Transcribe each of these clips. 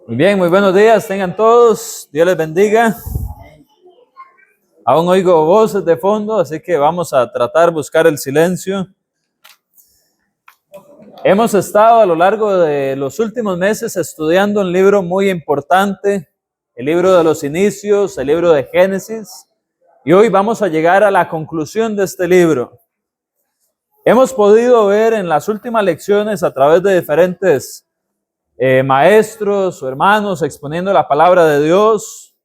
Muy bien, muy buenos días, tengan todos, Dios les bendiga. Aún oigo voces de fondo, así que vamos a tratar de buscar el silencio. Hemos estado a lo largo de los últimos meses estudiando un libro muy importante, el libro de los inicios, el libro de Génesis, y hoy vamos a llegar a la conclusión de este libro. Hemos podido ver en las últimas lecciones a través de diferentes maestros o hermanos exponiendo la palabra de Dios.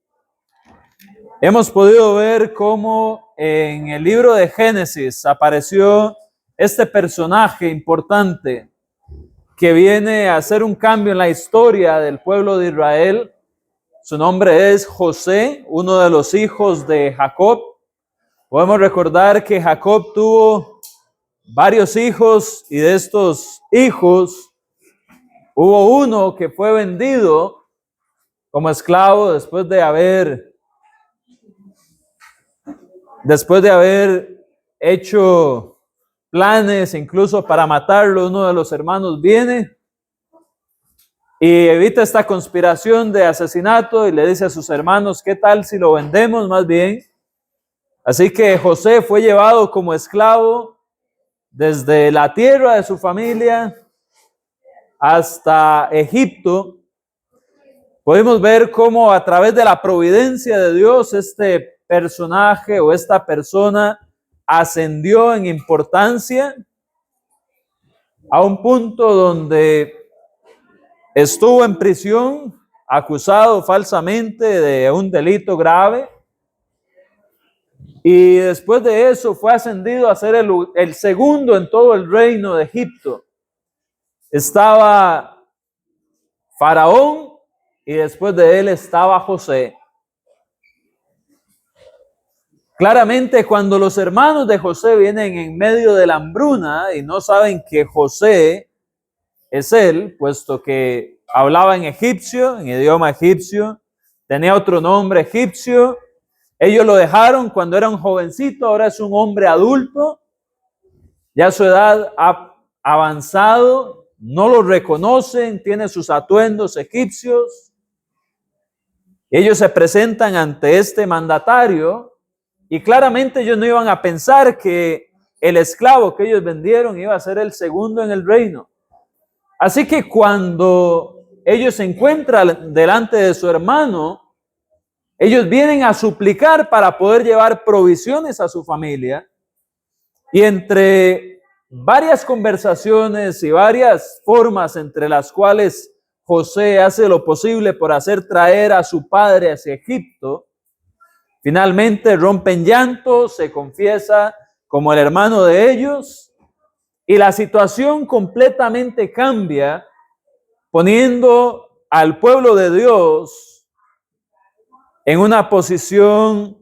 Hemos podido ver cómo en el libro de Génesis apareció este personaje importante que viene a hacer un cambio en la historia del pueblo de Israel. Su nombre es José, uno de los hijos de Jacob. Podemos recordar que Jacob tuvo varios hijos y de estos hijos hubo uno que fue vendido como esclavo después de haber hecho planes incluso para matarlo. Uno de los hermanos viene y evita esta conspiración de asesinato y le dice a sus hermanos: ¿qué tal si lo vendemos más bien? Así que José fue llevado como esclavo desde la tierra de su familia hasta Egipto. Podemos ver cómo a través de la providencia de Dios este personaje o esta persona ascendió en importancia a un punto donde estuvo en prisión acusado falsamente de un delito grave, y después de eso fue ascendido a ser el segundo en todo el reino de Egipto. Estaba Faraón y después de él estaba José. Claramente, cuando los hermanos de José vienen en medio de la hambruna y no saben que José es él, puesto que hablaba en egipcio, en idioma egipcio, tenía otro nombre egipcio, ellos lo dejaron cuando era un jovencito, ahora es un hombre adulto, ya su edad ha avanzado, no lo reconocen, tiene sus atuendos egipcios. Ellos se presentan ante este mandatario y claramente ellos no iban a pensar que el esclavo que ellos vendieron iba a ser el segundo en el reino. Así que cuando ellos se encuentran delante de su hermano, ellos vienen a suplicar para poder llevar provisiones a su familia. Y entre varias conversaciones y varias formas entre las cuales José hace lo posible por hacer traer a su padre hacia Egipto, finalmente rompen llanto, se confiesa como el hermano de ellos y la situación completamente cambia, poniendo al pueblo de Dios en una posición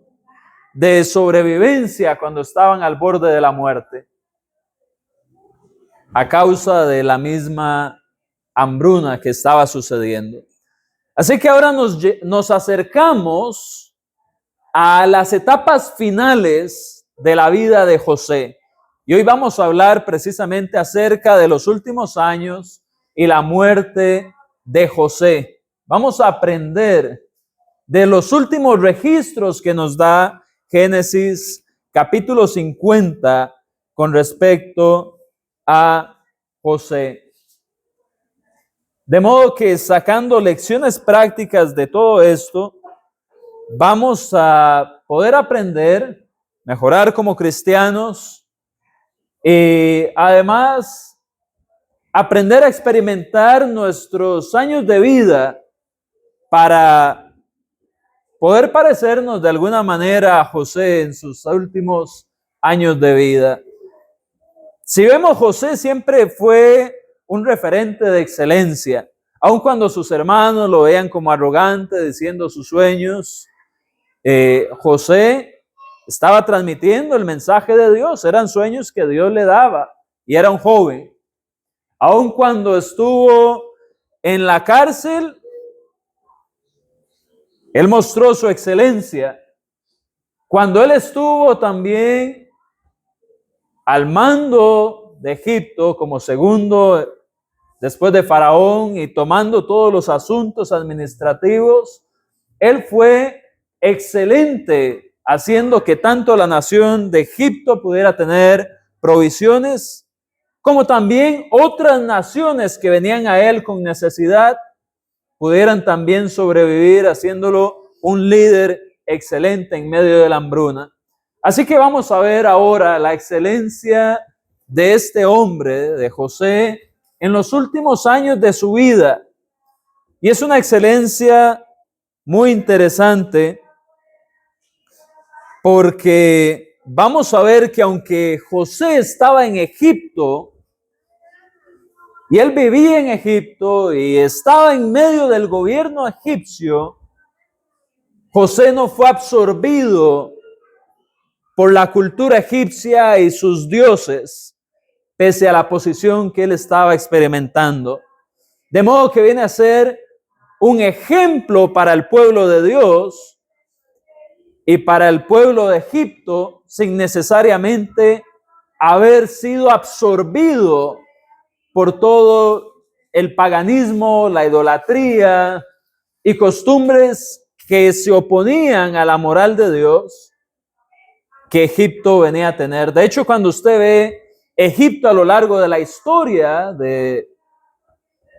de sobrevivencia cuando estaban al borde de la muerte a causa de la misma hambruna que estaba sucediendo. Así que ahora nos acercamos a las etapas finales de la vida de José. Y hoy vamos a hablar precisamente acerca de los últimos años y la muerte de José. Vamos a aprender de los últimos registros que nos da Génesis capítulo 50 con respecto a José. De modo que, sacando lecciones prácticas de todo esto, vamos a poder aprender, mejorar como cristianos y además aprender a experimentar nuestros años de vida para poder parecernos de alguna manera a José en sus últimos años de vida. Si vemos, José siempre fue un referente de excelencia, aun cuando sus hermanos lo veían como arrogante, diciendo sus sueños. José estaba transmitiendo el mensaje de Dios, eran sueños que Dios le daba y era un joven. Aun cuando estuvo en la cárcel, él mostró su excelencia. Cuando él estuvo también al mando de Egipto como segundo después de Faraón y tomando todos los asuntos administrativos, él fue excelente haciendo que tanto la nación de Egipto pudiera tener provisiones, como también otras naciones que venían a él con necesidad pudieran también sobrevivir, haciéndolo un líder excelente en medio de la hambruna. Así que vamos a ver ahora la excelencia de este hombre, de José, en los últimos años de su vida. Y es una excelencia muy interesante porque vamos a ver que aunque José estaba en Egipto, y él vivía en Egipto y estaba en medio del gobierno egipcio, José no fue absorbido por la cultura egipcia y sus dioses, pese a la posición que él estaba experimentando. De modo que viene a ser un ejemplo para el pueblo de Dios y para el pueblo de Egipto, sin necesariamente haber sido absorbido por todo el paganismo, la idolatría y costumbres que se oponían a la moral de Dios que Egipto venía a tener. De hecho, cuando usted ve Egipto a lo largo de la historia de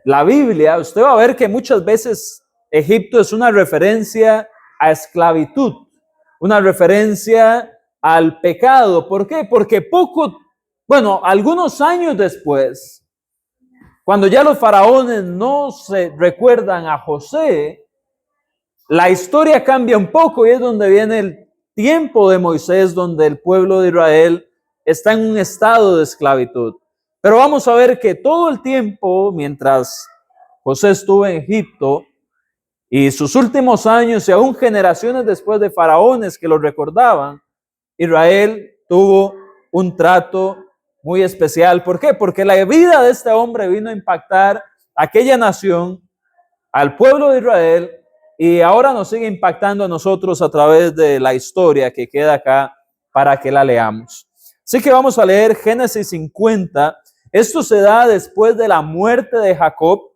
la Biblia, usted va a ver que muchas veces Egipto es una referencia a esclavitud, una referencia al pecado. ¿Por qué? Porque algunos años después, cuando ya los faraones no se recuerdan a José, la historia cambia un poco y es donde viene el tiempo de Moisés, donde el pueblo de Israel está en un estado de esclavitud. Pero vamos a ver que todo el tiempo, mientras José estuvo en Egipto, y sus últimos años y aún generaciones después de faraones que lo recordaban, Israel tuvo un trato muy especial. ¿Por qué? Porque la vida de este hombre vino a impactar a aquella nación, al pueblo de Israel, y ahora nos sigue impactando a nosotros a través de la historia que queda acá para que la leamos. Así que vamos a leer Génesis 50. Esto se da después de la muerte de Jacob.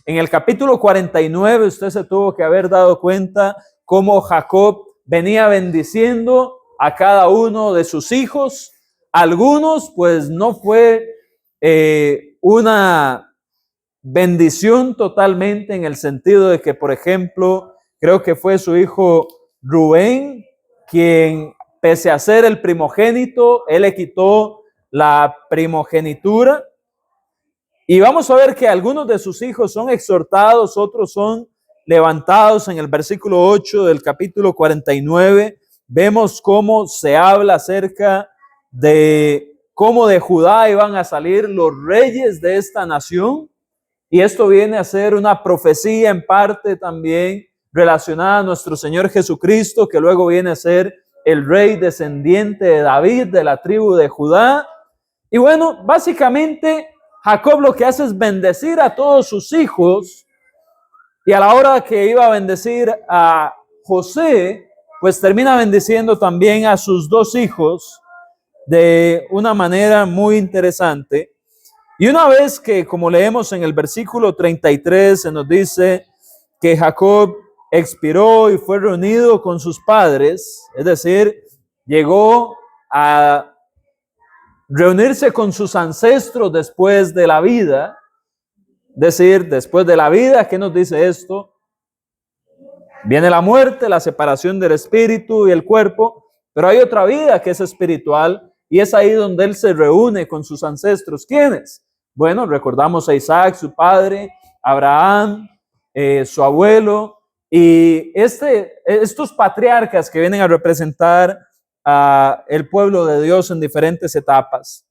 En el capítulo 49 usted se tuvo que haber dado cuenta cómo Jacob venía bendiciendo a cada uno de sus hijos. Algunos pues no fue una bendición totalmente, en el sentido de que, por ejemplo, creo que fue su hijo Rubén quien, pese a ser el primogénito, él le quitó la primogenitura. Y vamos a ver que algunos de sus hijos son exhortados, otros son levantados. En el versículo 8 del capítulo 49 vemos cómo se habla acerca de cómo de Judá iban a salir los reyes de esta nación. Y esto viene a ser una profecía en parte también relacionada a nuestro Señor Jesucristo, que luego viene a ser el rey descendiente de David, de la tribu de Judá. Y bueno, básicamente Jacob lo que hace es bendecir a todos sus hijos, y a la hora que iba a bendecir a José, pues termina bendiciendo también a sus dos hijos de una manera muy interesante. Y una vez que, como leemos en el versículo 33, se nos dice que Jacob expiró y fue reunido con sus padres, es decir, llegó a reunirse con sus ancestros después de la vida. Es decir, después de la vida, ¿qué nos dice esto? Viene la muerte, la separación del espíritu y el cuerpo, pero hay otra vida que es espiritual, y es ahí donde él se reúne con sus ancestros. ¿Quiénes? Bueno, recordamos a Isaac, su padre, Abraham, su abuelo, y estos patriarcas que vienen a representar a el pueblo de Dios en diferentes etapas.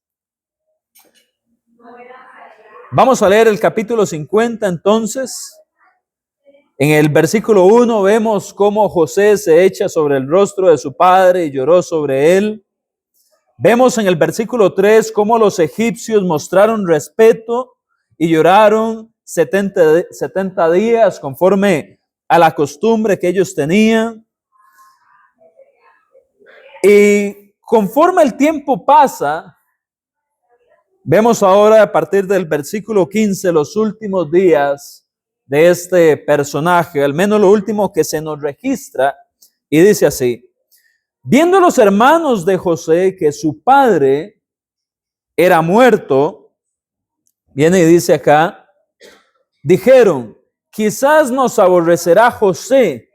Vamos a leer el capítulo 50 entonces. En el versículo 1 vemos cómo José se echa sobre el rostro de su padre y lloró sobre él. Vemos en el versículo 3 cómo los egipcios mostraron respeto y lloraron 70 días conforme a la costumbre que ellos tenían. Y conforme el tiempo pasa, Vemos ahora a partir del versículo 15 los últimos días de este personaje, al menos lo último que se nos registra, y dice así: viendo los hermanos de José que su padre era muerto, viene y dice acá, dijeron, quizás nos aborrecerá José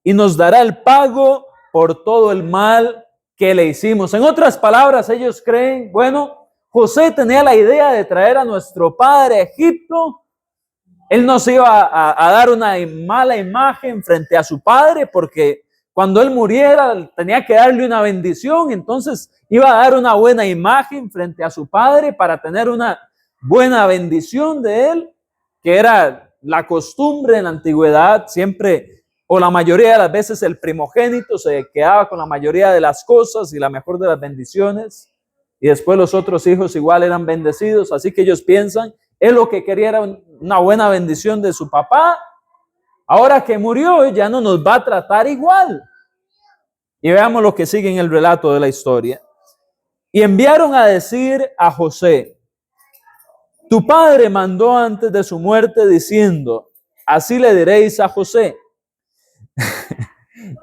y nos dará el pago por todo el mal que le hicimos. En otras palabras, ellos creen, bueno, José tenía la idea de traer a nuestro padre a Egipto. Él nos iba a dar una mala imagen frente a su padre porque cuando él muriera tenía que darle una bendición, entonces iba a dar una buena imagen frente a su padre para tener una buena bendición de él, que era la costumbre en la antigüedad. Siempre, o la mayoría de las veces, el primogénito se quedaba con la mayoría de las cosas y la mejor de las bendiciones, y después los otros hijos igual eran bendecidos. Así que ellos piensan, él lo que quería era una buena bendición de su papá. Ahora que murió, ya no nos va a tratar igual. Y veamos lo que sigue en el relato de la historia. Y enviaron a decir a José, tu padre mandó antes de su muerte diciendo, así le diréis a José.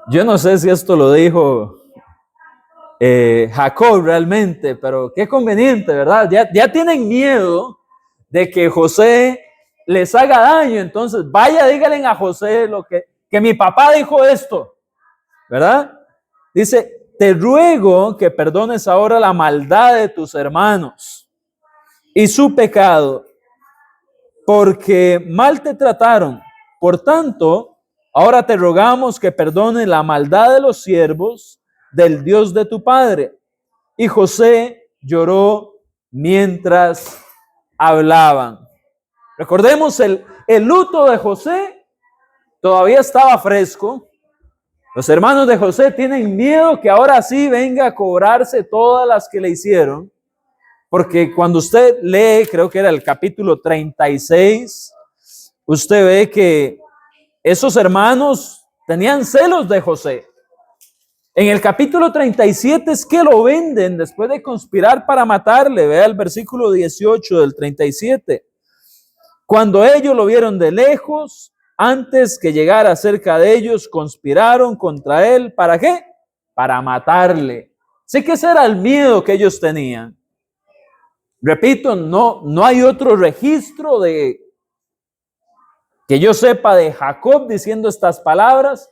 Yo no sé si esto lo dijo Jacob realmente, pero qué conveniente, ¿verdad? Ya tienen miedo de que José les haga daño, entonces vaya, díganle a José que mi papá dijo esto, ¿verdad? Dice, te ruego que perdones ahora la maldad de tus hermanos y su pecado, porque mal te trataron. Por tanto, ahora te rogamos que perdones la maldad de los siervos del Dios de tu padre. Y José lloró mientras hablaban. Recordemos, el luto de José todavía estaba fresco. Los hermanos de José tienen miedo que ahora sí venga a cobrarse todas las que le hicieron, porque cuando usted lee, creo que era el capítulo 36, usted ve que esos hermanos tenían celos de José. En el capítulo 37 es que lo venden después de conspirar para matarle. Vea el versículo 18 del 37. Cuando ellos lo vieron de lejos, antes que llegara cerca de ellos, conspiraron contra él. ¿Para qué? Para matarle. Sí, que ese era el miedo que ellos tenían. Repito, no hay otro registro de que yo sepa de Jacob diciendo estas palabras,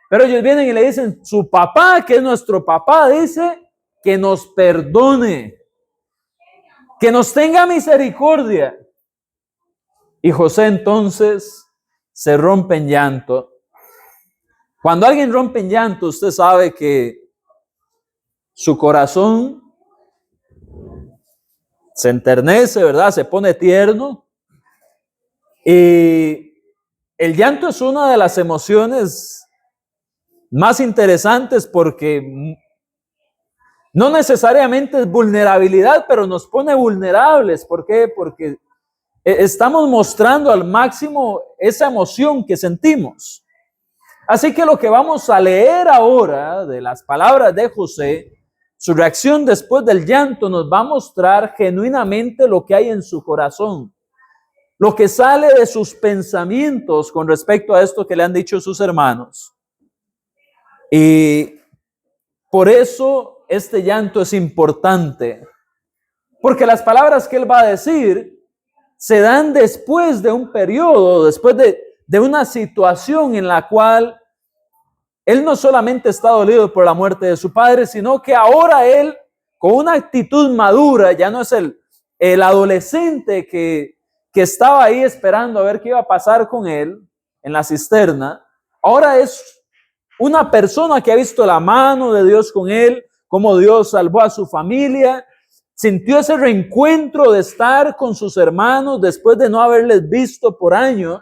pero ellos vienen y le dicen, su papá, que es nuestro papá, dice que nos perdone, que nos tenga misericordia. Y José entonces se rompe en llanto. Cuando alguien rompe en llanto, usted sabe que su corazón se enternece, ¿verdad? Se pone tierno. Y el llanto es una de las emociones más interesantes porque no necesariamente es vulnerabilidad, pero nos pone vulnerables. ¿Por qué? Porque estamos mostrando al máximo esa emoción que sentimos. Así que lo que vamos a leer ahora de las palabras de José, su reacción después del llanto, nos va a mostrar genuinamente lo que hay en su corazón, lo que sale de sus pensamientos con respecto a esto que le han dicho sus hermanos. Y por eso este llanto es importante, porque las palabras que él va a decir se dan después de un periodo, después de una situación en la cual él no solamente está dolido por la muerte de su padre, sino que ahora él, con una actitud madura, ya no es el adolescente que estaba ahí esperando a ver qué iba a pasar con él en la cisterna. Ahora es una persona que ha visto la mano de Dios con él, cómo Dios salvó a su familia, sintió ese reencuentro de estar con sus hermanos después de no haberles visto por años.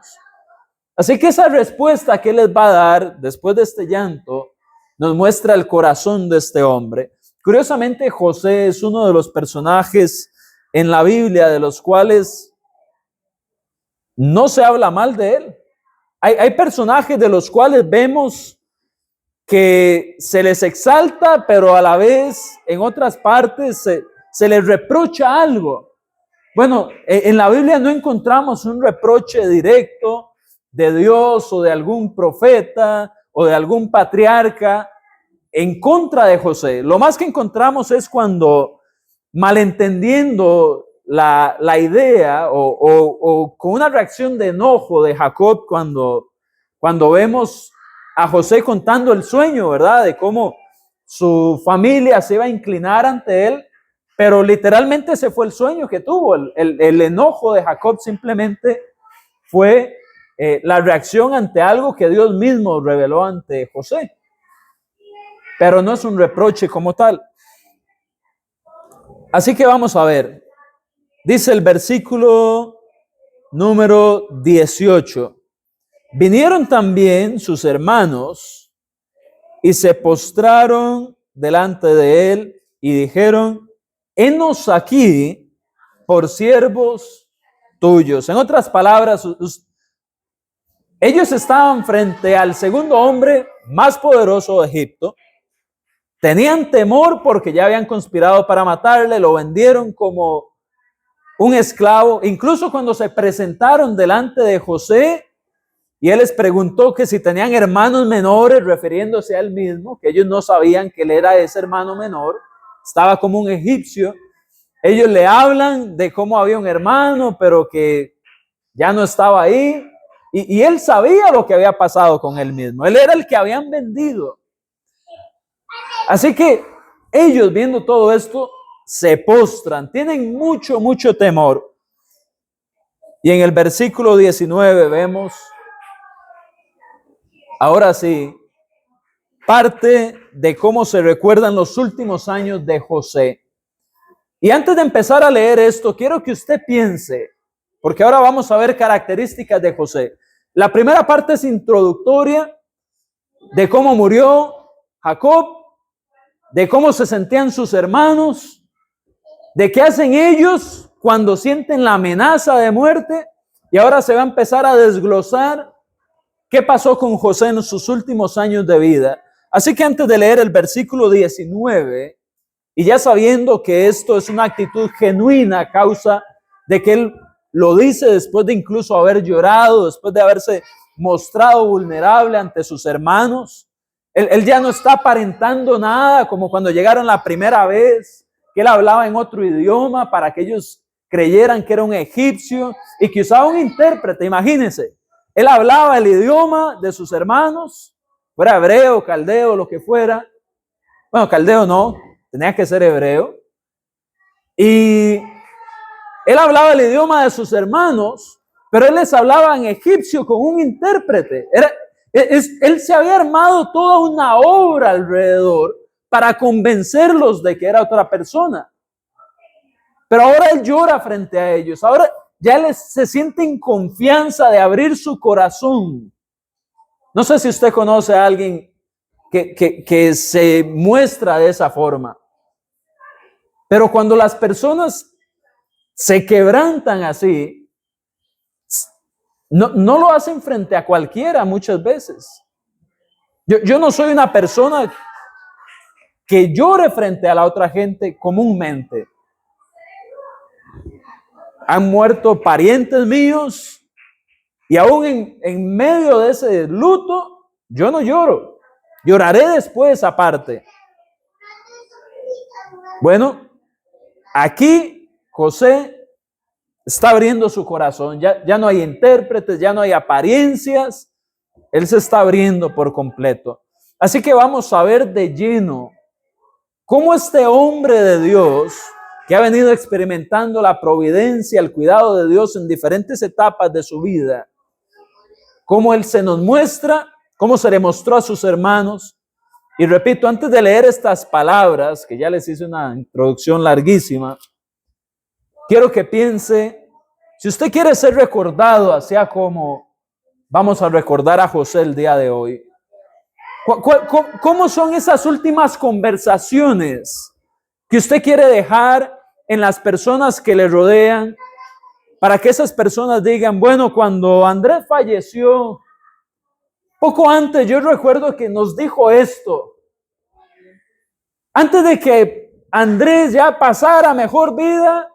Así que esa respuesta que él les va a dar después de este llanto nos muestra el corazón de este hombre. Curiosamente, José es uno de los personajes en la Biblia de los cuales no se habla mal de él. Hay personajes de los cuales vemos que se les exalta, pero a la vez en otras partes se les reprocha algo. Bueno, en la Biblia no encontramos un reproche directo de Dios o de algún profeta o de algún patriarca en contra de José. Lo más que encontramos es cuando, malentendiendo la idea o con una reacción de enojo de Jacob cuando vemos a José contando el sueño, ¿verdad? De cómo su familia se iba a inclinar ante él, pero literalmente ese fue el sueño que tuvo. El enojo de Jacob simplemente fue la reacción ante algo que Dios mismo reveló ante José. Pero no es un reproche como tal. Así que vamos a ver. Dice el versículo número 18. Vinieron también sus hermanos y se postraron delante de él y dijeron: henos aquí por siervos tuyos. En otras palabras, ellos estaban frente al segundo hombre más poderoso de Egipto. Tenían temor porque ya habían conspirado para matarle, lo vendieron como un esclavo. Incluso cuando se presentaron delante de José y él les preguntó que si tenían hermanos menores, refiriéndose a él mismo, que ellos no sabían que él era ese hermano menor, estaba como un egipcio. Ellos le hablan de cómo había un hermano, pero que ya no estaba ahí. Y él sabía lo que había pasado con él mismo. Él era el que habían vendido. Así que ellos, viendo todo esto, se postran, tienen mucho temor. Y en el versículo 19 vemos, ahora sí, parte de cómo se recuerdan los últimos años de José. Y antes de empezar a leer esto, quiero que usted piense, porque ahora vamos a ver características de José. La primera parte es introductoria de cómo murió Jacob, de cómo se sentían sus hermanos, de qué hacen ellos cuando sienten la amenaza de muerte, y ahora se va a empezar a desglosar qué pasó con José en sus últimos años de vida. Así que antes de leer el versículo 19, y ya sabiendo que esto es una actitud genuina a causa de que él lo dice después de incluso haber llorado, después de haberse mostrado vulnerable ante sus hermanos, él ya no está aparentando nada como cuando llegaron la primera vez, que él hablaba en otro idioma para que ellos creyeran que era un egipcio y que usaba un intérprete. Imagínense, él hablaba el idioma de sus hermanos, fuera hebreo, caldeo, lo que fuera. Bueno, caldeo no, tenía que ser hebreo. Y él hablaba el idioma de sus hermanos, pero él les hablaba en egipcio con un intérprete. Él se había armado toda una obra alrededor para convencerlos de que era otra persona. Pero ahora él llora frente a ellos. Ahora ya se siente en confianza de abrir su corazón. No sé si usted conoce a alguien que se muestra de esa forma. Pero cuando las personas se quebrantan así, no lo hacen frente a cualquiera muchas veces. Yo no soy una persona que llore frente a la otra gente comúnmente. Han muerto parientes míos y aún en medio de ese luto, yo no lloro. Lloraré después aparte. Bueno, aquí José está abriendo su corazón. Ya no hay intérpretes, ya no hay apariencias. Él se está abriendo por completo. Así que vamos a ver de lleno cómo este hombre de Dios, que ha venido experimentando la providencia, el cuidado de Dios en diferentes etapas de su vida, cómo él se nos muestra, cómo se le mostró a sus hermanos. Y repito, antes de leer estas palabras, que ya les hice una introducción larguísima, quiero que piense, si usted quiere ser recordado, así como vamos a recordar a José el día de hoy, ¿cómo son esas últimas conversaciones que usted quiere dejar en las personas que le rodean, para que esas personas digan, bueno, cuando Andrés falleció, poco antes yo recuerdo que nos dijo esto, antes de que Andrés ya pasara mejor vida,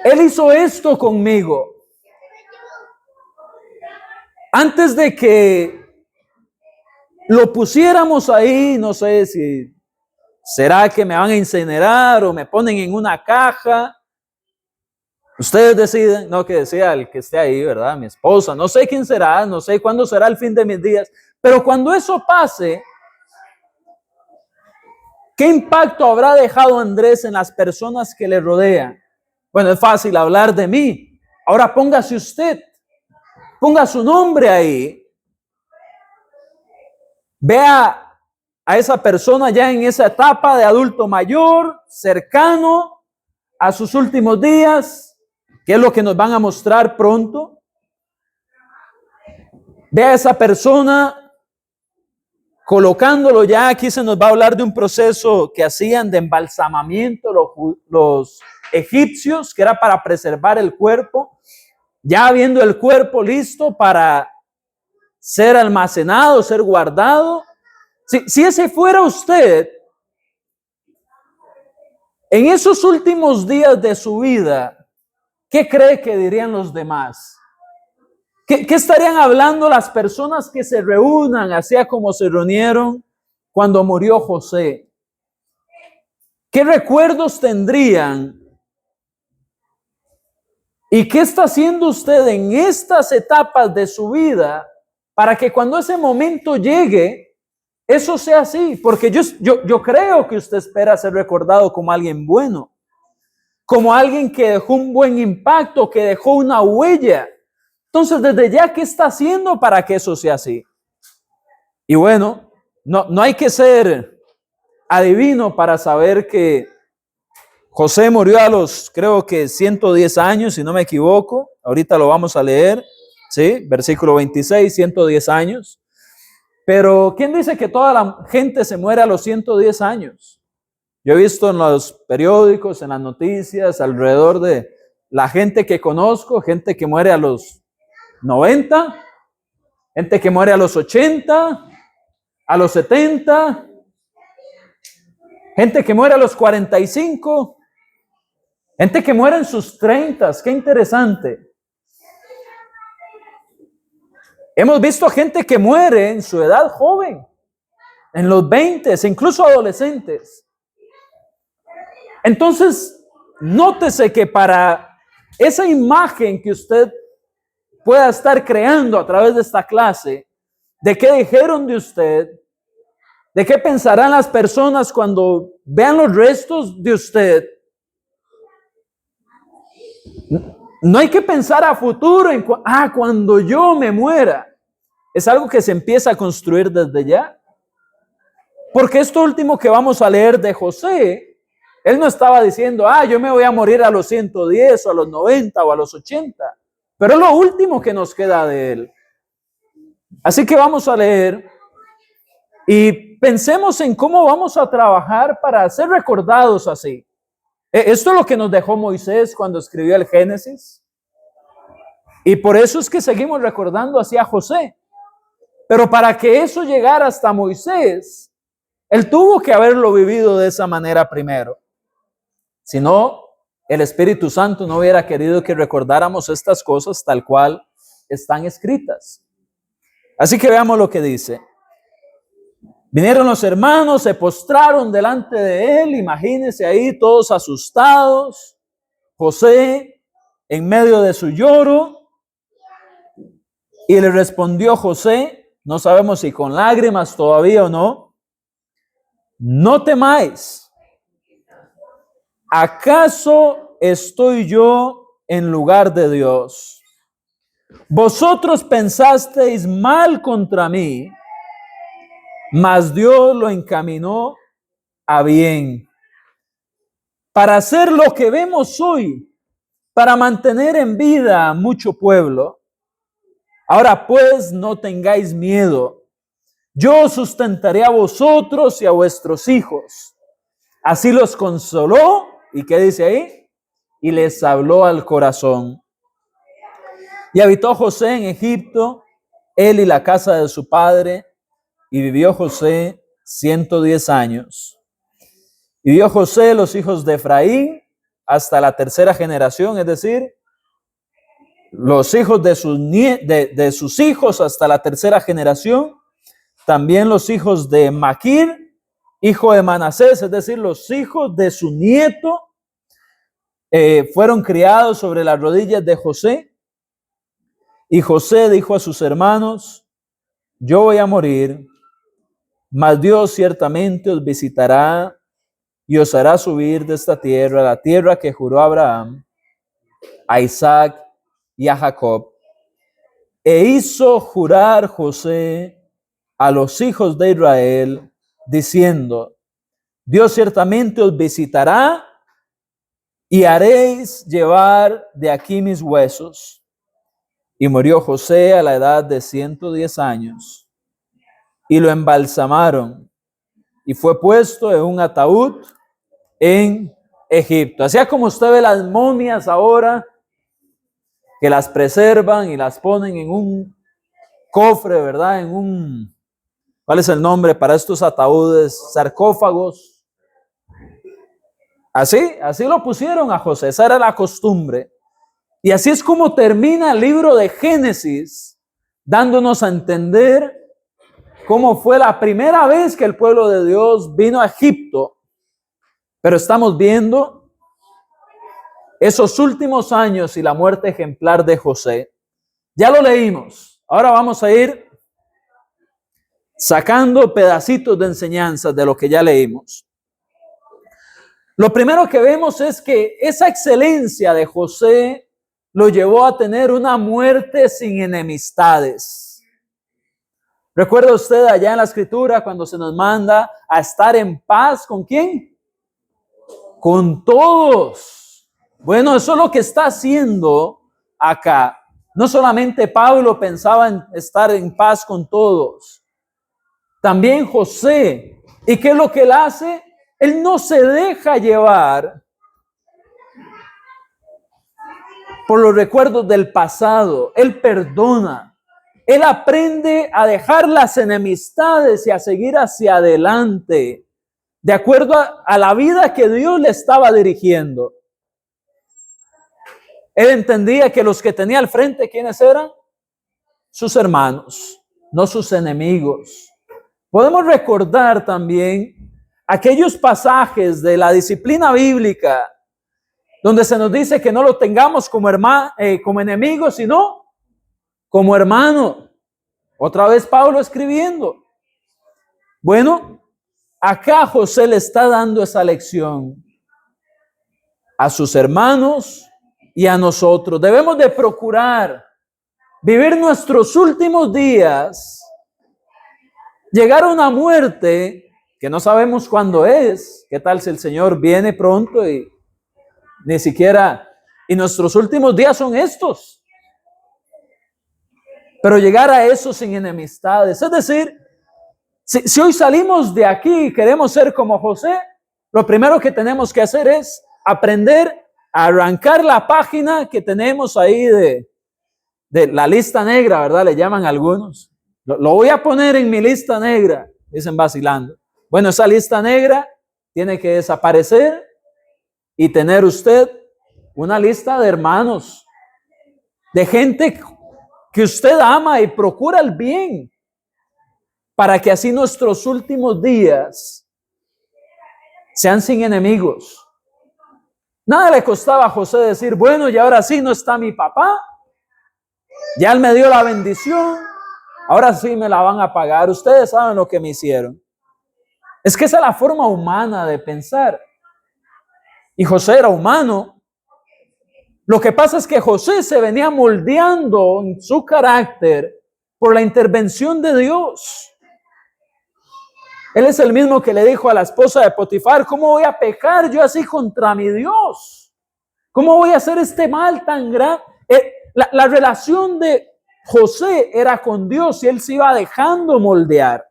Él hizo esto conmigo. Antes de que lo pusiéramos ahí, no sé si será que me van a incinerar o me ponen en una caja. Ustedes deciden, no, que decía el que esté ahí, ¿verdad? Mi esposa, no sé quién será, no sé cuándo será el fin de mis días, pero cuando eso pase, ¿qué impacto habrá dejado Andrés en las personas que le rodean? Bueno, es fácil hablar de mí. Ahora póngase usted, ponga su nombre ahí. Vea a esa persona ya en esa etapa de adulto mayor, cercano a sus últimos días, que es lo que nos van a mostrar pronto. Vea a esa persona colocándolo ya, aquí se nos va a hablar de un proceso que hacían de embalsamamiento los egipcios, que era para preservar el cuerpo, ya viendo el cuerpo listo para ser almacenado, ser guardado. Si ese fuera usted, en esos últimos días de su vida, ¿qué cree que dirían los demás? ¿Qué estarían hablando las personas que se reúnan, así como se reunieron cuando murió José? ¿Qué recuerdos tendrían? ¿Y qué está haciendo usted en estas etapas de su vida para que cuando ese momento llegue, eso sea así? Porque yo creo que usted espera ser recordado como alguien bueno, como alguien que dejó un buen impacto, que dejó una huella. Entonces, desde ya, ¿qué está haciendo para que eso sea así? Y bueno, no hay que ser adivino para saber que José murió a los, creo que 110 años, si no me equivoco. Ahorita lo vamos a leer, ¿sí? Versículo 26, 110 años. Pero, ¿quién dice que toda la gente se muere a los 110 años? Yo he visto en los periódicos, en las noticias, alrededor de la gente que conozco, gente que muere a los 90, gente que muere a los 80, a los 70, gente que muere a los 45, gente que muere en sus 30, qué interesante. Hemos visto gente que muere en su edad joven, en los 20, incluso adolescentes. Entonces, nótese que para esa imagen que usted pueda estar creando a través de esta clase, de qué dijeron de usted, de qué pensarán las personas cuando vean los restos de usted, no hay que pensar a futuro en cuando yo me muera. Es algo que se empieza a construir desde ya. Porque esto último que vamos a leer de José, él no estaba diciendo, yo me voy a morir a los 110 o a los 90 o a los 80. Pero es lo último que nos queda de él. Así que vamos a leer y pensemos en cómo vamos a trabajar para ser recordados así. Esto es lo que nos dejó Moisés cuando escribió el Génesis. Y por eso es que seguimos recordando así a José. Pero para que eso llegara hasta Moisés, él tuvo que haberlo vivido de esa manera primero. Si no, el Espíritu Santo no hubiera querido que recordáramos estas cosas tal cual están escritas. Así que veamos lo que dice. Vinieron los hermanos, se postraron delante de él, imagínense ahí todos asustados. José en medio de su lloro. Y le respondió José, no sabemos si con lágrimas todavía o no, no temáis. ¿Acaso estoy yo en lugar de Dios? Vosotros pensasteis mal contra mí, mas Dios lo encaminó a bien, para hacer lo que vemos hoy, para mantener en vida a mucho pueblo. Ahora pues no tengáis miedo, yo os sustentaré a vosotros y a vuestros hijos. Así los consoló. ¿Y qué dice ahí? Y les habló al corazón. Y habitó José en Egipto, él y la casa de su padre, y vivió José 110 años. Y vio José los hijos de Efraín, hasta la tercera generación, es decir, los hijos de sus hijos hasta la tercera generación, también los hijos de Maquir, hijo de Manasés, es decir, los hijos de su nieto, fueron criados sobre las rodillas de José. Y José dijo a sus hermanos: yo voy a morir, mas Dios ciertamente os visitará y os hará subir de esta tierra, la tierra que juró a Abraham, a Isaac y a Jacob. E hizo jurar José a los hijos de Israel, diciendo: Dios ciertamente os visitará y haréis llevar de aquí mis huesos. Y murió José a la edad de 110 años, y lo embalsamaron, y fue puesto en un ataúd en Egipto. Así es como usted ve las momias ahora, que las preservan y las ponen en un cofre, ¿verdad? ¿Cuál es el nombre para estos ataúdes? Sarcófagos. Así lo pusieron a José, esa era la costumbre. Y así es como termina el libro de Génesis, dándonos a entender cómo fue la primera vez que el pueblo de Dios vino a Egipto. Pero estamos viendo esos últimos años y la muerte ejemplar de José. Ya lo leímos. Ahora vamos a ir sacando pedacitos de enseñanzas de lo que ya leímos. Lo primero que vemos es que esa excelencia de José lo llevó a tener una muerte sin enemistades. ¿Recuerda usted allá en la Escritura cuando se nos manda a estar en paz con quién? Con todos. Bueno, eso es lo que está haciendo acá. No solamente Pablo pensaba en estar en paz con todos, también José. ¿Y qué es lo que él hace? Él no se deja llevar por los recuerdos del pasado. Él perdona. Él aprende a dejar las enemistades y a seguir hacia adelante, de acuerdo a la vida que Dios le estaba dirigiendo. Él entendía que los que tenía al frente, ¿quiénes eran? Sus hermanos, no sus enemigos. Podemos recordar también aquellos pasajes de la disciplina bíblica donde se nos dice que no lo tengamos como enemigo, sino como hermano. Otra vez Pablo escribiendo. Bueno, acá José le está dando esa lección a sus hermanos y a nosotros. Debemos de procurar vivir nuestros últimos días, llegar a una muerte que no sabemos cuándo es. ¿Qué tal si el Señor viene pronto y ni siquiera, y nuestros últimos días son estos? Pero llegar a eso sin enemistades. Es decir, si hoy salimos de aquí y queremos ser como José, lo primero que tenemos que hacer es aprender a arrancar la página que tenemos ahí de la lista negra, ¿verdad? Le llaman algunos. Lo voy a poner en mi lista negra, dicen vacilando. Bueno, esa lista negra tiene que desaparecer y tener usted una lista de hermanos, de gente que usted ama y procura el bien, para que así nuestros últimos días sean sin enemigos. Nada le costaba a José decir: bueno, y ahora sí no está mi papá, ya él me dio la bendición, ahora sí me la van a pagar, ustedes saben lo que me hicieron. Es que esa es la forma humana de pensar. Y José era humano. Lo que pasa es que José se venía moldeando en su carácter por la intervención de Dios. Él es el mismo que le dijo a la esposa de Potifar: ¿cómo voy a pecar yo así contra mi Dios? ¿Cómo voy a hacer este mal tan grande? La relación de José era con Dios y él se iba dejando moldear.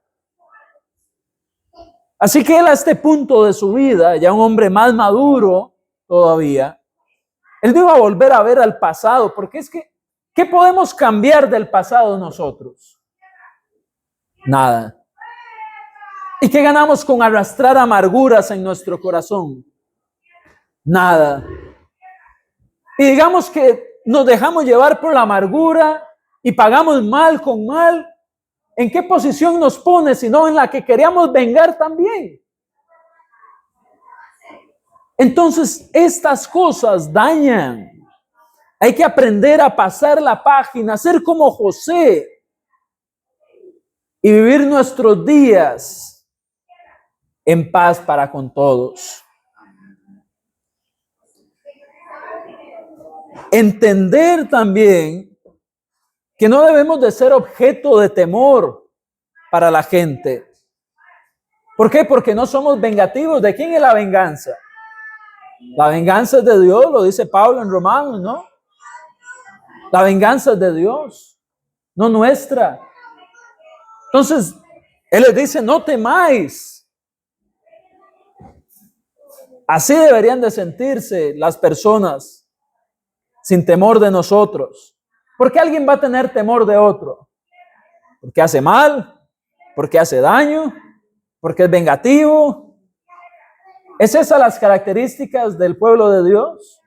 Así que él, a este punto de su vida, ya un hombre más maduro todavía, él no iba a volver a ver al pasado, porque es que, ¿qué podemos cambiar del pasado nosotros? Nada. ¿Y qué ganamos con arrastrar amarguras en nuestro corazón? Nada. y digamos que nos dejamos llevar por la amargura y pagamos mal con mal, ¿en qué posición nos pone? Sino en la que queríamos vengar también. Entonces, estas cosas dañan. Hay que aprender a pasar la página, ser como José y vivir nuestros días en paz para con todos. Entender también que no debemos de ser objeto de temor para la gente. ¿Por qué? Porque no somos vengativos. ¿De quién es la venganza? La venganza es de Dios, lo dice Pablo en Romanos, ¿no? La venganza es de Dios, no nuestra. Entonces, Él les dice, no temáis. Así deberían de sentirse las personas sin temor de nosotros. ¿Por qué alguien va a tener temor de otro? ¿Porque hace mal? ¿Porque hace daño? ¿Porque es vengativo? ¿Es esas las características del pueblo de Dios?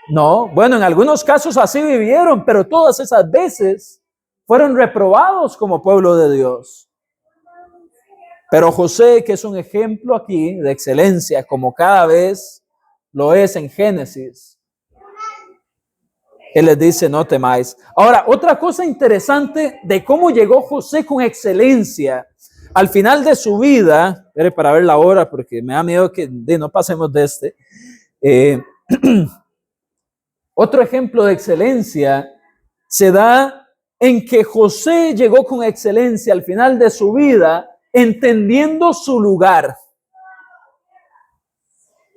No, bueno, en algunos casos así vivieron, pero todas esas veces fueron reprobados como pueblo de Dios. Pero José, que es un ejemplo aquí de excelencia, como cada vez lo es en Génesis, Él les dice, no temáis. Ahora, otra cosa interesante de cómo llegó José con excelencia al final de su vida, para ver la hora, porque me da miedo que no pasemos de este. Otro ejemplo de excelencia se da en que José llegó con excelencia al final de su vida, entendiendo su lugar.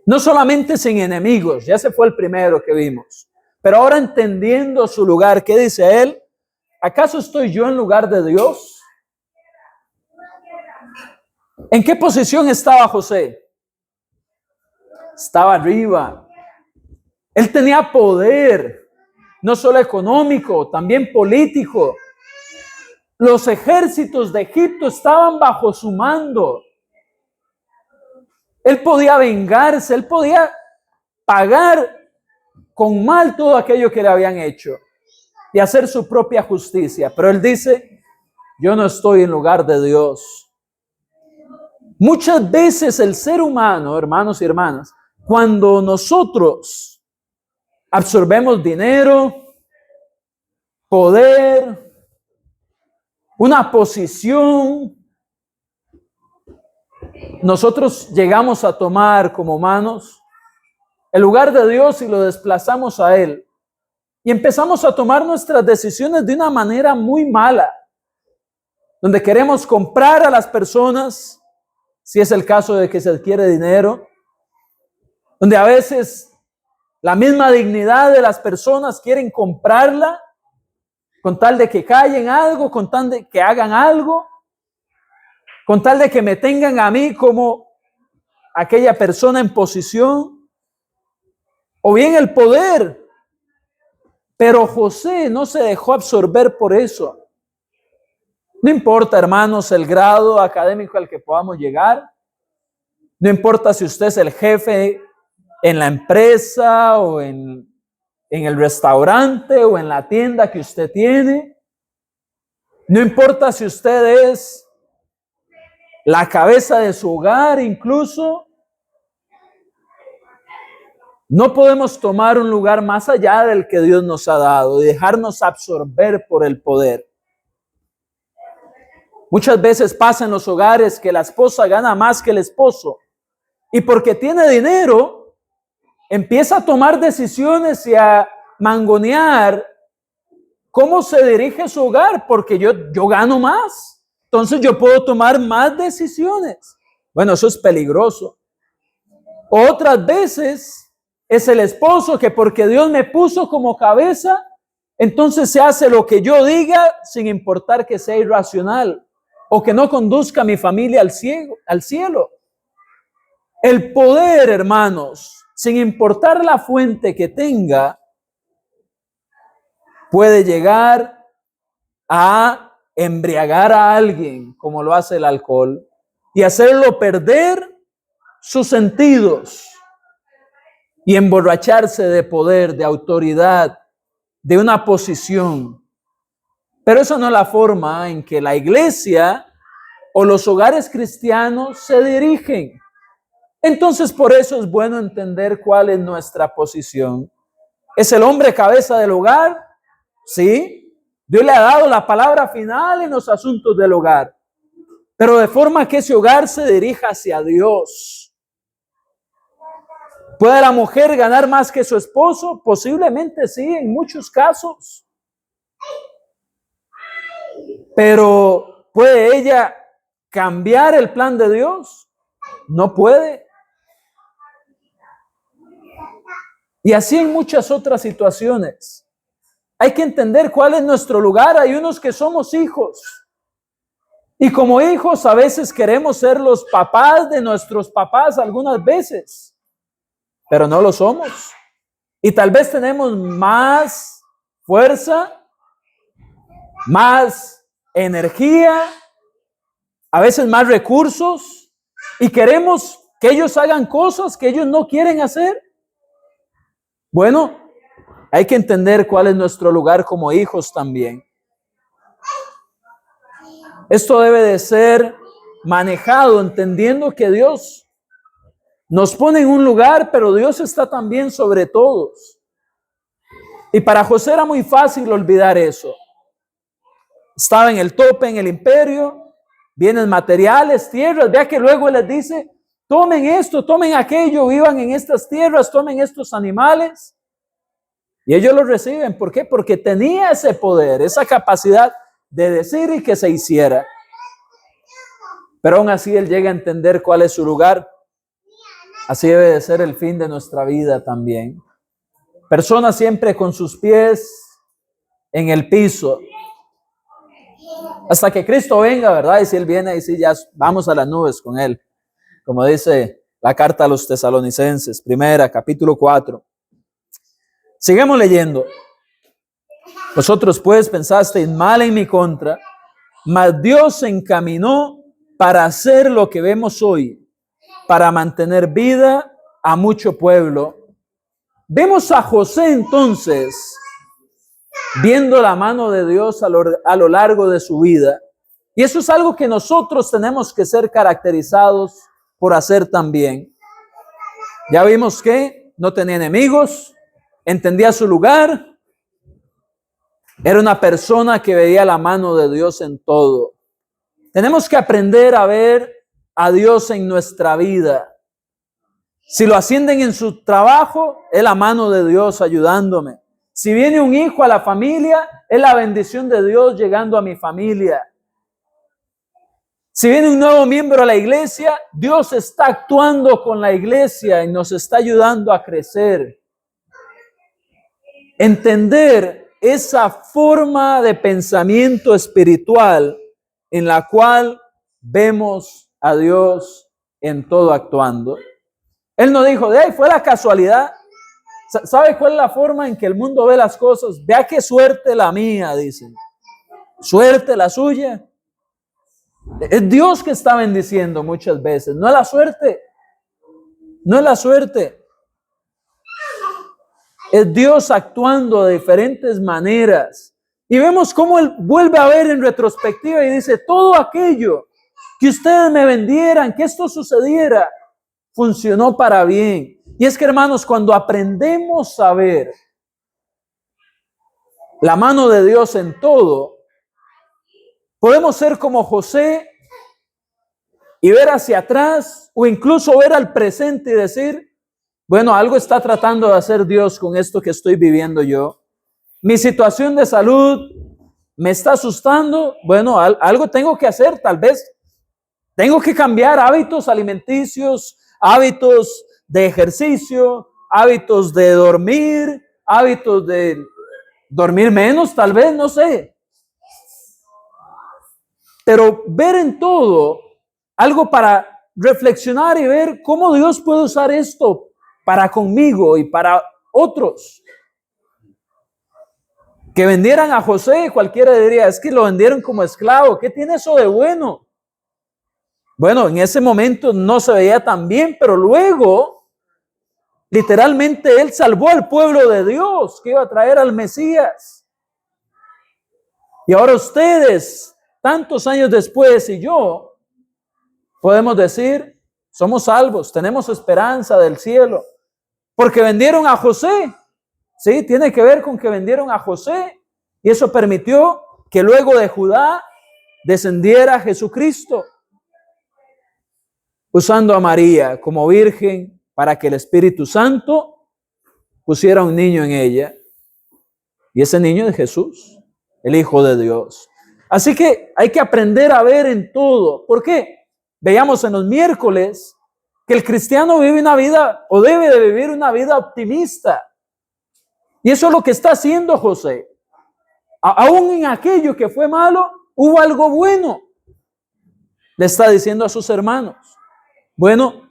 No solamente sin enemigos, ya se fue el primero que vimos, pero ahora entendiendo su lugar. ¿Qué dice él? ¿Acaso estoy yo en lugar de Dios? ¿En qué posición estaba José? Estaba arriba. Él tenía poder, no solo económico, también político. Los ejércitos de Egipto estaban bajo su mando. Él podía vengarse, él podía pagar con mal todo aquello que le habían hecho y hacer su propia justicia. Pero él dice, yo no estoy en lugar de Dios. Muchas veces el ser humano, hermanos y hermanas, cuando nosotros absorbemos dinero, poder, una posición, nosotros llegamos a tomar como humanos el lugar de Dios y lo desplazamos a Él. Y empezamos a tomar nuestras decisiones de una manera muy mala, donde queremos comprar a las personas, si es el caso de que se adquiere dinero, donde a veces la misma dignidad de las personas quieren comprarla con tal de que callen algo, con tal de que hagan algo, con tal de que me tengan a mí como aquella persona en posición, o bien el poder. Pero José no se dejó absorber por eso. No importa, hermanos, el grado académico al que podamos llegar. No importa si usted es el jefe en la empresa o en el restaurante o en la tienda que usted tiene. No importa si usted es la cabeza de su hogar incluso. No podemos tomar un lugar más allá del que Dios nos ha dado y dejarnos absorber por el poder. Muchas veces pasa en los hogares que la esposa gana más que el esposo y porque tiene dinero empieza a tomar decisiones y a mangonear cómo se dirige su hogar, porque yo gano más, entonces yo puedo tomar más decisiones. Bueno, eso es peligroso. Otras veces es el esposo que porque Dios me puso como cabeza, entonces se hace lo que yo diga sin importar que sea irracional o que no conduzca a mi familia al cielo. El poder, hermanos, sin importar la fuente que tenga, puede llegar a embriagar a alguien, como lo hace el alcohol, y hacerlo perder sus sentidos. y emborracharse de poder, de autoridad, de una posición. Pero esa no es la forma en que la iglesia o los hogares cristianos se dirigen. Entonces, por eso es bueno entender cuál es nuestra posición. ¿Es el hombre cabeza del hogar? Sí. Dios le ha dado la palabra final en los asuntos del hogar, pero de forma que ese hogar se dirija hacia Dios. ¿Puede la mujer ganar más que su esposo? Posiblemente sí, en muchos casos. Pero ¿puede ella cambiar el plan de Dios? No puede. Y así en muchas otras situaciones. Hay que entender cuál es nuestro lugar. Hay unos que somos hijos. Y como hijos a veces queremos ser los papás de nuestros papás algunas veces. Pero no lo somos. Y tal vez tenemos más fuerza, más energía, a veces más recursos, y queremos que ellos hagan cosas que ellos no quieren hacer. Bueno, hay que entender cuál es nuestro lugar como hijos también. Esto debe de ser manejado entendiendo que Dios nos pone en un lugar, pero Dios está también sobre todos. Y para José era muy fácil olvidar eso. Estaba en el tope, en el imperio, bienes materiales, tierras. Vea que luego él les dice, tomen esto, tomen aquello, vivan en estas tierras, tomen estos animales. Y ellos lo reciben. ¿Por qué? Porque tenía ese poder, esa capacidad de decir y que se hiciera. Pero aún así él llega a entender cuál es su lugar. Así debe de ser el fin de nuestra vida también. Personas siempre con sus pies en el piso. Hasta que Cristo venga, ¿verdad? Y si Él viene, y si ya vamos a las nubes con Él. Como dice la carta a los Tesalonicenses, capítulo 4. Sigamos leyendo. Vosotros pues pensasteis mal en mi contra, mas Dios se encaminó para hacer lo que vemos hoy, para mantener vida a mucho pueblo. Vemos a José entonces viendo la mano de Dios a lo largo de su vida. Y eso es algo que nosotros tenemos que ser caracterizados por hacer también. Ya vimos que no tenía enemigos, entendía su lugar, era una persona que veía la mano de Dios en todo. Tenemos que aprender a ver a Dios en nuestra vida. Si lo ascienden en su trabajo, es la mano de Dios ayudándome. Si viene un hijo a la familia, es la bendición de Dios llegando a mi familia. Si viene un nuevo miembro a la iglesia, Dios está actuando con la iglesia y nos está ayudando a crecer. Entender esa forma de pensamiento espiritual en la cual vemos a Dios en todo actuando. Él no dijo, de ahí fue la casualidad. ¿Sabe cuál es la forma en que el mundo ve las cosas? Vea qué suerte la mía, dicen. Suerte la suya. Es Dios que está bendiciendo muchas veces, no es la suerte. No es la suerte. Es Dios actuando de diferentes maneras. Y vemos cómo Él vuelve a ver en retrospectiva y dice, todo aquello que ustedes me vendieran, que esto sucediera, funcionó para bien. Y es que, hermanos, cuando aprendemos a ver la mano de Dios en todo, podemos ser como José y ver hacia atrás o incluso ver al presente y decir, bueno, algo está tratando de hacer Dios con esto que estoy viviendo yo. Mi situación de salud me está asustando. Bueno, algo tengo que hacer. Tal vez tengo que cambiar hábitos alimenticios, hábitos de ejercicio, hábitos de dormir, hábitos de dormir menos, tal vez, no sé. Pero ver en todo algo para reflexionar y ver cómo Dios puede usar esto para conmigo y para otros. Que vendieran a José, cualquiera diría, es que lo vendieron como esclavo. ¿Qué tiene eso de bueno? Bueno, en ese momento no se veía tan bien, pero luego Literalmente Él salvó al pueblo de Dios que iba a traer al Mesías. Y ahora ustedes, tantos años después, y yo, podemos decir, somos salvos, tenemos esperanza del cielo, porque vendieron a José. Sí, tiene que ver con que vendieron a José, y eso permitió que luego de Judá descendiera Jesucristo, usando a María como virgen para que el Espíritu Santo pusiera un niño en ella. Y ese niño es Jesús, el Hijo de Dios. Así que hay que aprender a ver en todo. ¿Por qué? Veíamos en los miércoles que el cristiano vive una vida, o debe de vivir una vida optimista. Y eso es lo que está haciendo José. Aún en aquello que fue malo, hubo algo bueno. Le está diciendo a sus hermanos, bueno,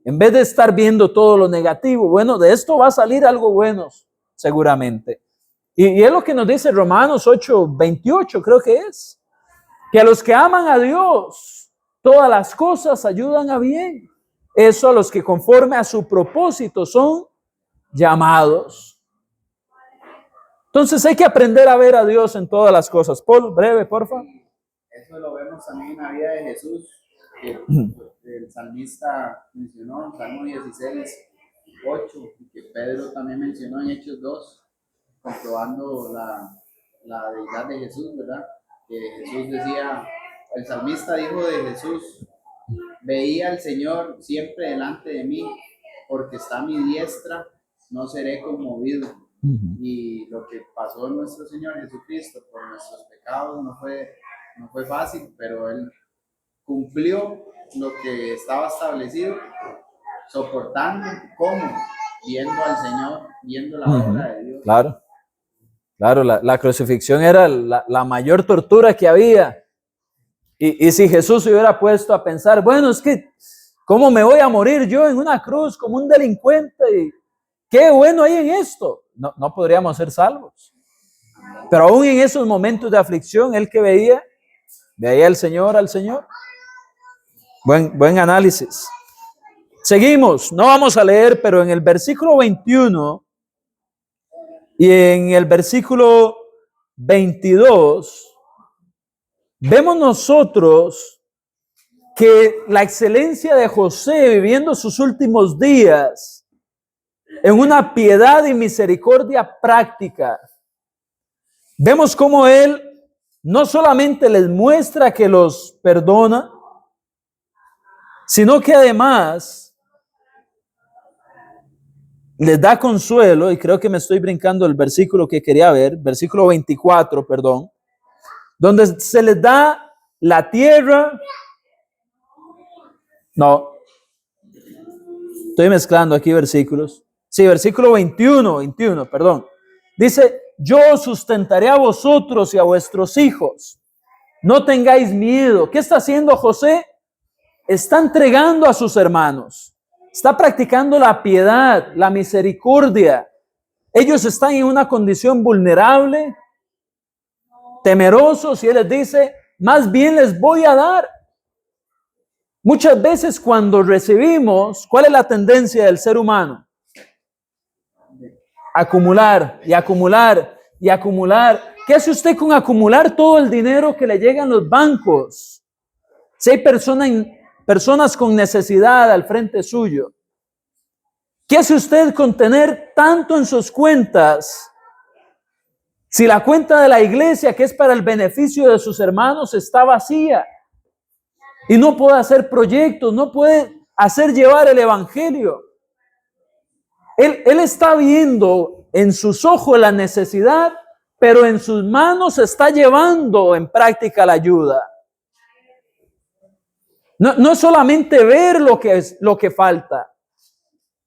en vez de estar viendo todo lo negativo, bueno, de esto va a salir algo bueno, seguramente. Y es lo que nos dice Romanos 8:28, creo que es. Que a los que aman a Dios, todas las cosas ayudan a bien. Eso a los que conforme a su propósito son llamados. Entonces hay que aprender a ver a Dios en todas las cosas. Paul, breve, porfa. Eso lo vemos también en la vida de Jesús, que el salmista mencionó en Salmo 16:8, y que Pedro también mencionó en Hechos 2, comprobando la deidad de Jesús, ¿verdad? Que Jesús decía, el salmista dijo de Jesús, veía al Señor siempre delante de mí, porque está a mi diestra, no seré conmovido. Y lo que pasó en nuestro Señor Jesucristo por nuestros pecados no fue fácil, pero Él cumplió lo que estaba establecido, soportando, ¿cómo? Viendo al Señor, viendo la obra de Dios. Claro, la crucifixión era la mayor tortura que había. Y si Jesús se hubiera puesto a pensar, bueno, es que, ¿cómo me voy a morir yo en una cruz como un delincuente? Y ¿qué bueno hay en esto? No podríamos ser salvos. Pero aún en esos momentos de aflicción, ¿él que veía? Veía al Señor. Buen análisis. Seguimos, no vamos a leer, pero en el versículo 21 y en el versículo 22, vemos nosotros que la excelencia de José viviendo sus últimos días en una piedad y misericordia práctica. Vemos cómo él no solamente les muestra que los perdona, sino que además les da consuelo, y creo que me estoy brincando el versículo que quería ver, versículo 24, perdón, donde se les da la tierra. No, estoy mezclando aquí versículos. Sí, versículo 21, perdón. Dice, yo os sustentaré a vosotros y a vuestros hijos. No tengáis miedo. ¿Qué está haciendo José? Está entregando a sus hermanos. Está practicando la piedad, la misericordia. Ellos están en una condición vulnerable, temerosos, y él les dice, más bien les voy a dar. Muchas veces cuando recibimos, ¿cuál es la tendencia del ser humano? Acumular y acumular y acumular. ¿Qué hace usted con acumular todo el dinero que le llega en los bancos? Si hay personas con necesidad al frente suyo, ¿qué hace usted con tener tanto en sus cuentas? Si la cuenta de la iglesia, que es para el beneficio de sus hermanos, está vacía y no puede hacer proyectos, no puede hacer llevar el evangelio. Él está viendo en sus ojos la necesidad, pero en sus manos está llevando en práctica la ayuda. No es solamente ver lo que falta.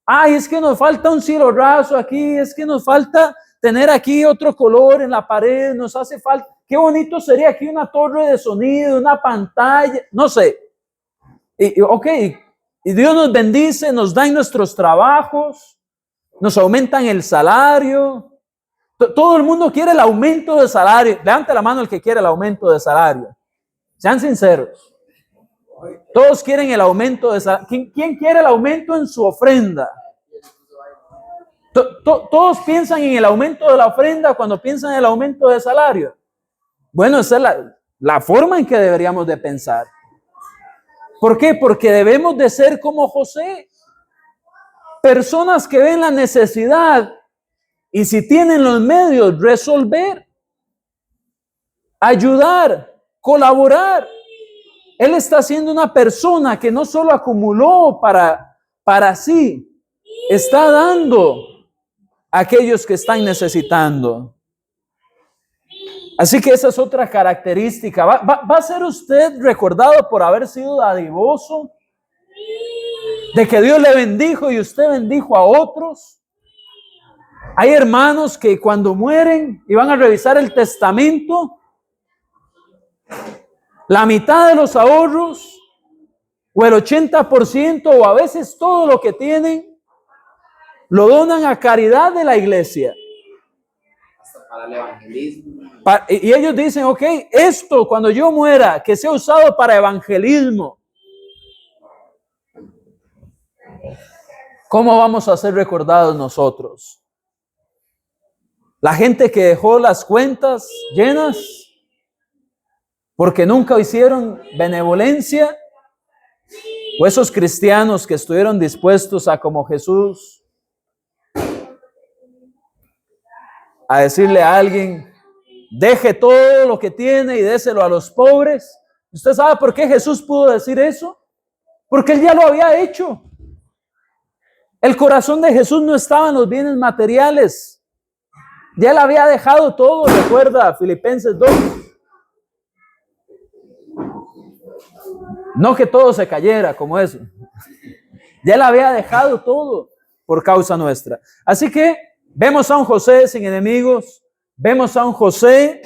Ay, es que nos falta un cielo raso aquí, es que nos falta tener aquí otro color en la pared, nos hace falta. Qué bonito sería aquí una torre de sonido, una pantalla, no sé. Y Dios nos bendice, nos da en nuestros trabajos, nos aumentan el salario. Todo el mundo quiere el aumento de salario. Levante la mano el que quiere el aumento de salario. Sean sinceros. Todos quieren el aumento de salario. ¿Quién quiere el aumento en su ofrenda? Todos piensan en el aumento de la ofrenda cuando piensan en el aumento de salario. Bueno, esa es la forma en que deberíamos de pensar. ¿Por qué? Porque debemos de ser como José. Personas que ven la necesidad y si tienen los medios, resolver, ayudar, colaborar. Él está siendo una persona que no solo acumuló para sí, está dando a aquellos que están necesitando. Así que esa es otra característica. ¿Va a ser usted recordado por haber sido dadivoso? ¿De que Dios le bendijo y usted bendijo a otros? Hay hermanos que cuando mueren y van a revisar el testamento, la mitad de los ahorros o el 80% o a veces todo lo que tienen lo donan a caridad de la iglesia. Hasta para el evangelismo. Y ellos dicen, ok, esto cuando yo muera, que sea usado para evangelismo. ¿Cómo vamos a ser recordados nosotros? La gente que dejó las cuentas llenas porque nunca hicieron benevolencia, o esos cristianos que estuvieron dispuestos a, como Jesús, a decirle a alguien, deje todo lo que tiene y déselo a los pobres. ¿Usted sabe por qué Jesús pudo decir eso? Porque Él ya lo había hecho. El corazón de Jesús no estaba en los bienes materiales. Ya Él había dejado todo, recuerda Filipenses 2. No que todo se cayera como eso. Ya Él había dejado todo por causa nuestra. Así que vemos a un José sin enemigos. Vemos a un José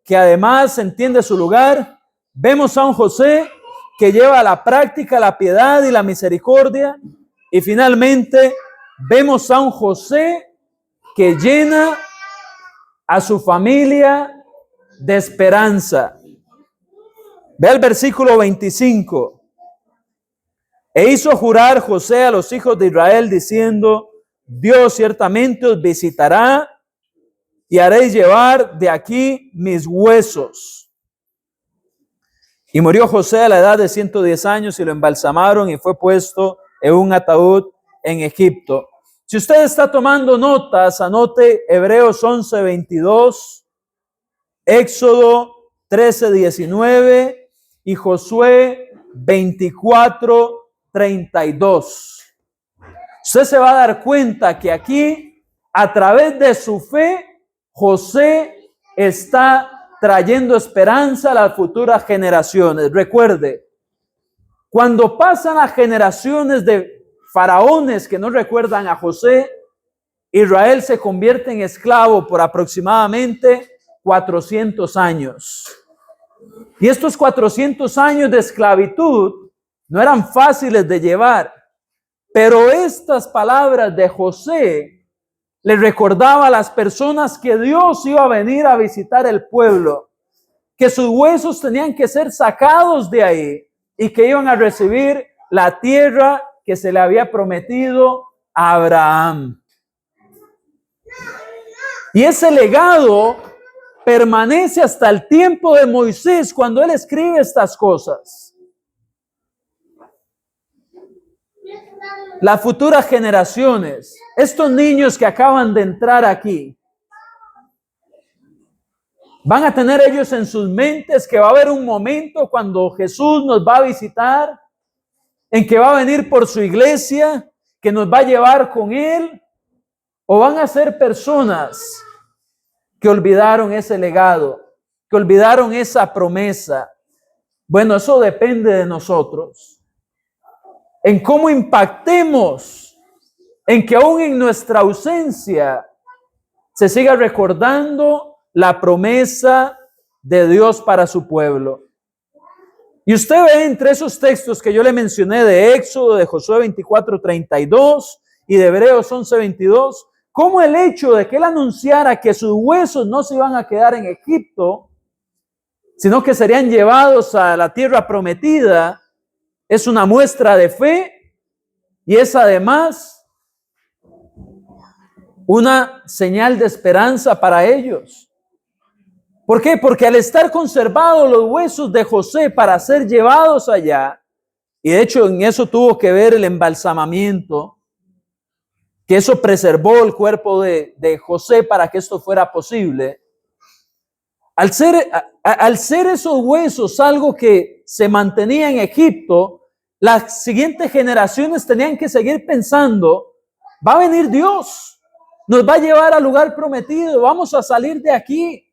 que además entiende su lugar. Vemos a un José que lleva a la práctica la piedad y la misericordia. Y finalmente vemos a un José que llena a su familia de esperanza. Ve el versículo 25. E hizo jurar José a los hijos de Israel diciendo, Dios ciertamente os visitará y haréis llevar de aquí mis huesos. Y murió José a la edad de 110 años y lo embalsamaron y fue puesto en un ataúd en Egipto. Si usted está tomando notas, anote Hebreos 11:22, Éxodo 13:19 y Josué 24:32. Usted se va a dar cuenta que aquí, a través de su fe, José está trayendo esperanza a las futuras generaciones. Recuerde, cuando pasan las generaciones de faraones que no recuerdan a José, Israel se convierte en esclavo por aproximadamente 400 años. Y estos 400 años de esclavitud no eran fáciles de llevar, pero estas palabras de José le recordaba a las personas que Dios iba a venir a visitar el pueblo, que sus huesos tenían que ser sacados de ahí y que iban a recibir la tierra que se le había prometido a Abraham. Y ese legado permanece hasta el tiempo de Moisés cuando él escribe estas cosas. Las futuras generaciones, estos niños que acaban de entrar aquí, van a tener ellos en sus mentes que va a haber un momento cuando Jesús nos va a visitar, en que va a venir por su iglesia, que nos va a llevar con él, o van a ser personas que olvidaron ese legado, que olvidaron esa promesa. Bueno, eso depende de nosotros, en cómo impactemos, en que aún en nuestra ausencia se siga recordando la promesa de Dios para su pueblo. Y usted ve entre esos textos que yo le mencioné de Éxodo, de Josué 24:32 y de Hebreos 11:22, cómo el hecho de que él anunciara que sus huesos no se iban a quedar en Egipto, sino que serían llevados a la tierra prometida, es una muestra de fe y es además una señal de esperanza para ellos. ¿Por qué? Porque al estar conservados los huesos de José para ser llevados allá, y de hecho en eso tuvo que ver el embalsamamiento, que eso preservó el cuerpo de José para que esto fuera posible. Al ser esos huesos algo que se mantenía en Egipto, las siguientes generaciones tenían que seguir pensando, va a venir Dios, nos va a llevar al lugar prometido, vamos a salir de aquí.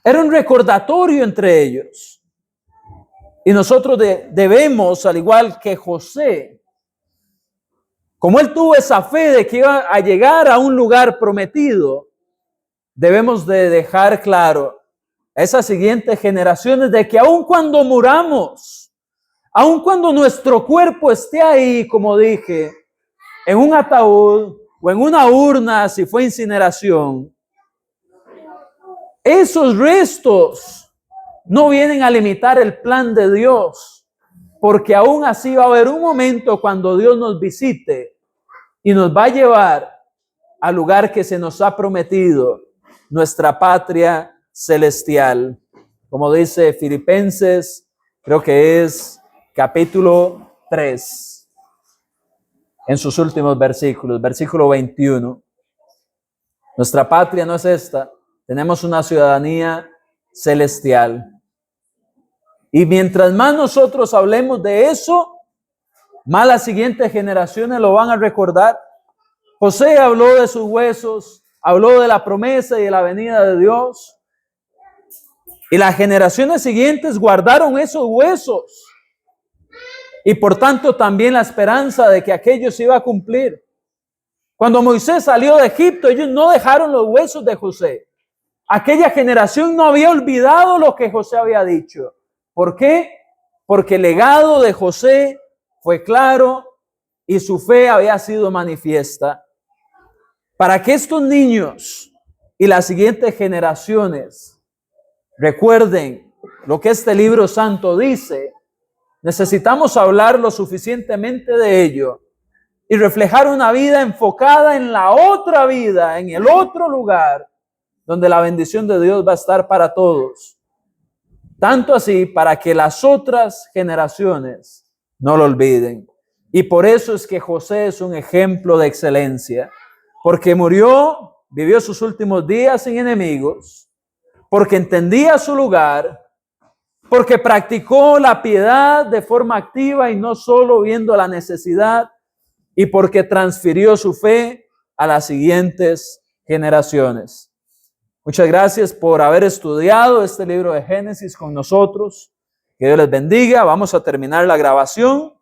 Era un recordatorio entre ellos. Y nosotros debemos, al igual que José, como él tuvo esa fe de que iba a llegar a un lugar prometido, debemos de dejar claro a esas siguientes generaciones de que aun cuando muramos, aun cuando nuestro cuerpo esté ahí, como dije, en un ataúd o en una urna, si fue incineración, esos restos no vienen a limitar el plan de Dios, porque aún así va a haber un momento cuando Dios nos visite y nos va a llevar al lugar que se nos ha prometido, nuestra patria celestial. Como dice Filipenses, creo que es capítulo 3, en sus últimos versículos, versículo 21. Nuestra patria no es esta, tenemos una ciudadanía celestial. Y mientras más nosotros hablemos de eso, más las siguientes generaciones lo van a recordar. José habló de sus huesos, habló de la promesa y de la venida de Dios. Y las generaciones siguientes guardaron esos huesos. Y por tanto también la esperanza de que aquello se iba a cumplir. Cuando Moisés salió de Egipto, ellos no dejaron los huesos de José. Aquella generación no había olvidado lo que José había dicho. ¿Por qué? Porque el legado de José fue claro y su fe había sido manifiesta. Para que estos niños y las siguientes generaciones recuerden lo que este libro santo dice, necesitamos hablar lo suficientemente de ello y reflejar una vida enfocada en la otra vida, en el otro lugar, donde la bendición de Dios va a estar para todos. Tanto así para que las otras generaciones no lo olviden. Y por eso es que José es un ejemplo de excelencia. Porque murió, vivió sus últimos días sin enemigos, porque entendía su lugar, porque practicó la piedad de forma activa y no solo viendo la necesidad, y porque transfirió su fe a las siguientes generaciones. Muchas gracias por haber estudiado este libro de Génesis con nosotros. Que Dios les bendiga. Vamos a terminar la grabación.